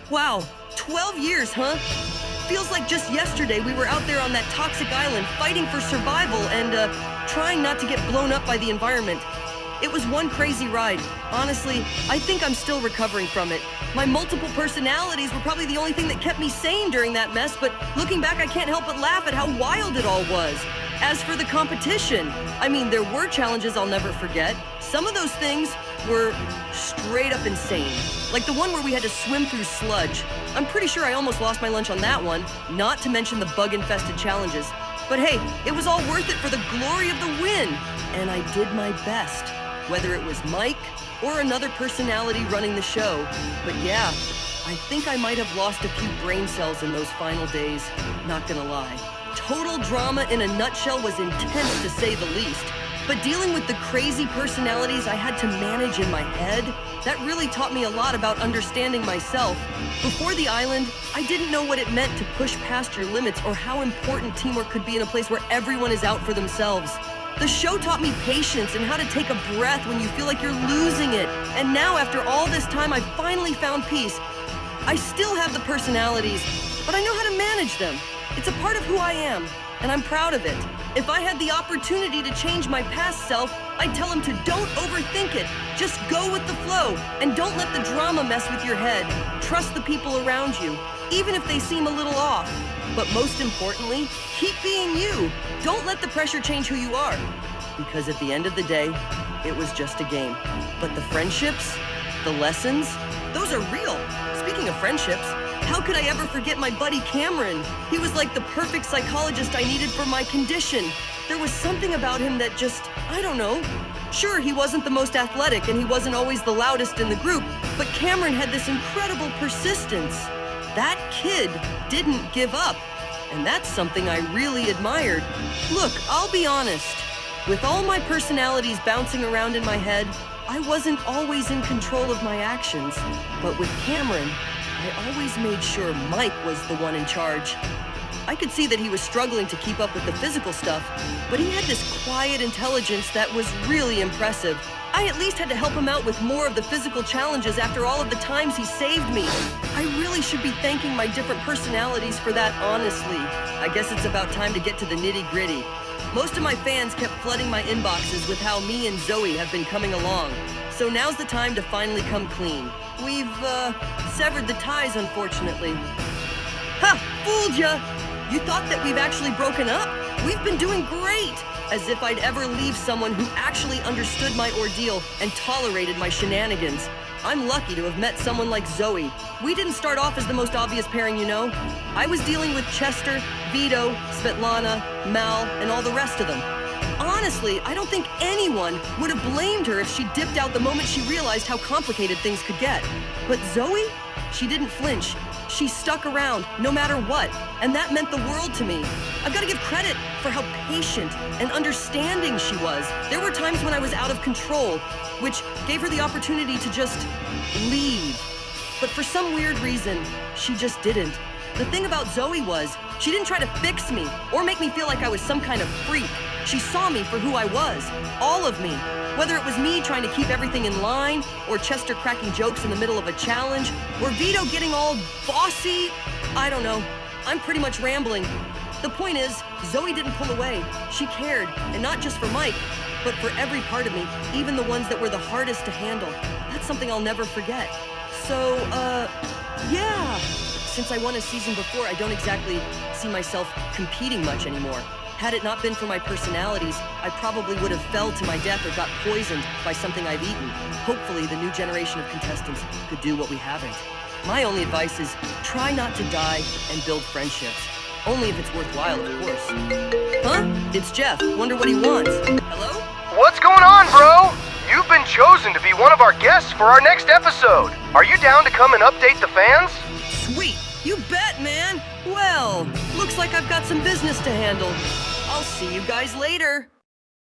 Wow, 12 years, huh? Feels like just yesterday we were out there on that toxic island fighting for survival and trying not to get blown up by the environment. It was one crazy ride. Honestly, I think I'm still recovering from it. My multiple personalities were probably the only thing that kept me sane during that mess, but looking back, I can't help but laugh at how wild it all was. As for the competition, I mean, there were challenges I'll never forget. Some of those things were straight up insane. Like the one where we had to swim through sludge. I'm pretty sure I almost lost my lunch on that one, not to mention the bug-infested challenges. But hey, it was all worth it for the glory of the win. And I did my best, whether it was Mike or another personality running the show. But yeah, I think I might have lost a few brain cells in those final days, not gonna lie. Total drama in a nutshell was intense to say the least. But dealing with the crazy personalities I had to manage in my head, that really taught me a lot about understanding myself. Before the island, I didn't know what it meant to push past your limits or how important teamwork could be in a place where everyone is out for themselves. The show taught me patience and how to take a breath when you feel like you're losing it. And now, after all this time, I finally found peace. I still have the personalities, but I know how to manage them. It's a part of who I am, and I'm proud of it. If I had the opportunity to change my past self, I'd tell him to don't overthink it. Just go with the flow, and don't let the drama mess with your head. Trust the people around you, even if they seem a little off. But most importantly, keep being you. Don't let the pressure change who you are. Because at the end of the day, it was just a game. But the friendships, the lessons, those are real. Speaking of friendships, how could I ever forget my buddy Cameron? He was like the perfect psychologist I needed for my condition. There was something about him that just, I don't know. Sure, he wasn't the most athletic and he wasn't always the loudest in the group, but Cameron had this incredible persistence. That kid didn't give up, and that's something I really admired. Look, I'll be honest. With all my personalities bouncing around in my head, I wasn't always in control of my actions. But with Cameron, I always made sure Mike was the one in charge. I could see that he was struggling to keep up with the physical stuff, but he had this quiet intelligence that was really impressive. I at least had to help him out with more of the physical challenges after all of the times he saved me. I really should be thanking my different personalities for that, honestly. I guess it's about time to get to the nitty-gritty. Most of my fans kept flooding my inboxes with how me and Zoe have been coming along. So now's the time to finally come clean. We've, severed the ties, unfortunately. Ha! Fooled ya! You thought that we've actually broken up? We've been doing great! As if I'd ever leave someone who actually understood my ordeal and tolerated my shenanigans. I'm lucky to have met someone like Zoe. We didn't start off as the most obvious pairing, you know? I was dealing with Chester, Vito, Svetlana, Mal, and all the rest of them. Honestly, I don't think anyone would have blamed her if she dipped out the moment she realized how complicated things could get. But Zoe? She didn't flinch. She stuck around, no matter what, and that meant the world to me. I've got to give credit for how patient and understanding she was. There were times when I was out of control, which gave her the opportunity to just leave. But for some weird reason, she just didn't. The thing about Zoe was, she didn't try to fix me or make me feel like I was some kind of freak. She saw me for who I was, all of me. Whether it was me trying to keep everything in line, or Chester cracking jokes in the middle of a challenge, or Vito getting all bossy, I don't know. I'm pretty much rambling. The point is, Zoe didn't pull away. She cared, and not just for Mike, but for every part of me, even the ones that were the hardest to handle. That's something I'll never forget. So, yeah. Since I won a season before, I don't exactly see myself competing much anymore. Had it not been for my personalities, I probably would have fell to my death or got poisoned by something I've eaten. Hopefully, the new generation of contestants could do what we haven't. My only advice is try not to die and build friendships. Only if it's worthwhile, of course. Huh? It's Jeff. Wonder what he wants. Hello? What's going on, bro? You've been chosen to be one of our guests for our next episode. Are you down to come and update the fans? Sweet. You bet, man. Well, looks like I've got some business to handle. I'll see you guys later.